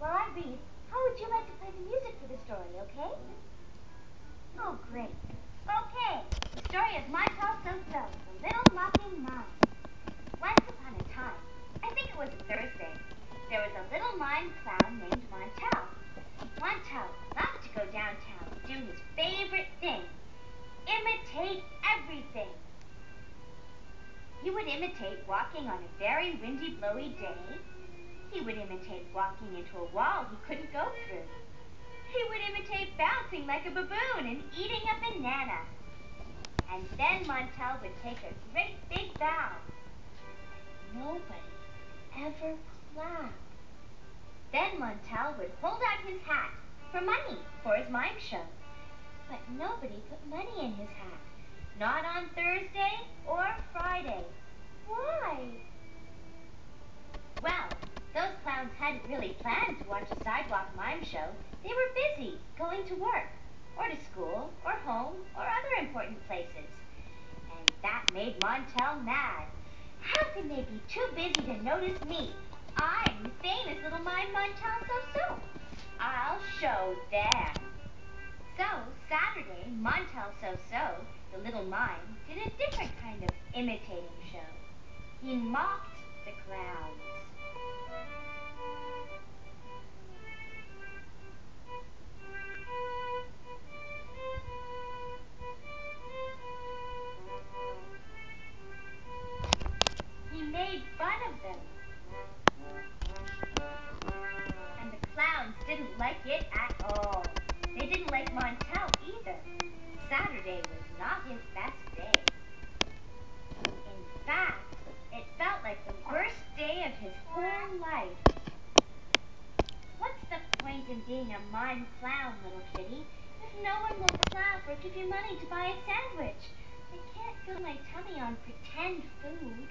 while I read, how would you like to play the music for the story, okay? Oh, great. Okay, the story of Montel So-So, the Little Mocking Mime. Once upon a time, I think it was a Thursday, there was a little mime clown named Montel. Montel loved to go downtown and do his favorite thing, imitate everything. He would imitate walking on a very windy, blowy day. He would imitate walking into a wall he couldn't go through. He would imitate bouncing like a baboon and eating a banana. And then Montel would take a great big bow. Nobody ever clapped. Then Montel would hold out his hat for money for his mime show. But nobody put money in his hat. Not on Thursday or Friday. Why? Well, those clowns hadn't really planned to watch a sidewalk mime show. They were busy going to work, or to school, or home, or other important places. And that made Montel mad. How can they be too busy to notice me? I'm the famous little mime Montel So-So. I'll show them. So, Saturday, Montel So-So, the little mime, did a different kind of imitating show. He mocked the clowns. He made fun of them. And the clowns didn't like it at all. They didn't like Montel either. Saturday was not his best day. In fact, it felt like the worst day of his whole life. What's the point in being a mime clown, little kitty, if no one will clap or give you money to buy a sandwich? I can't fill my tummy on pretend food.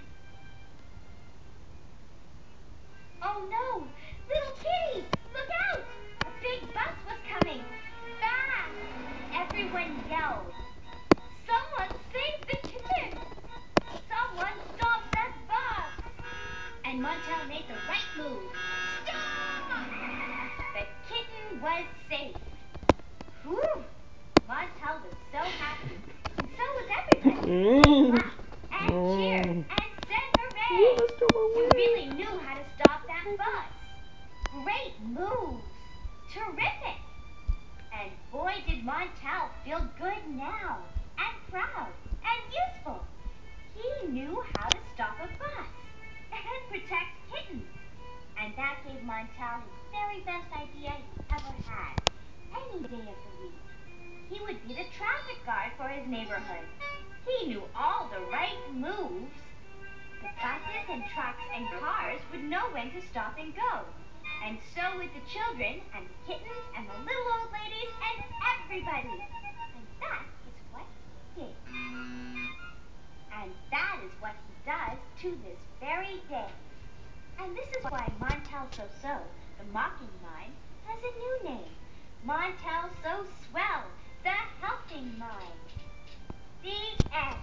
Oh no! Little kitty! Look out! A big bus was coming! Fast! Everyone yelled. Someone save the kitten! Someone stop that bus! And Montel made the right move. Stop! The kitten was safe. Whew! Montel was so happy, and so was everybody. They clapped and cheered and said hooray! You really knew how to stop that bus. Great moves! Terrific! And boy did Montel feel good now, and proud, and useful. He knew how to stop a bus and protect kittens. And that gave Montel his very best idea he ever had, any day of the week. He would be the traffic guard for his neighborhood. He knew all the right moves. The buses and trucks and cars would know when to stop and go. And so would the children and the kittens and the little old ladies and everybody. And that is what he did. And that is what he does to this very day. And this is why Montel So-So, the mocking mime, has a new name. Montel So-Swell, the helping mime. The end.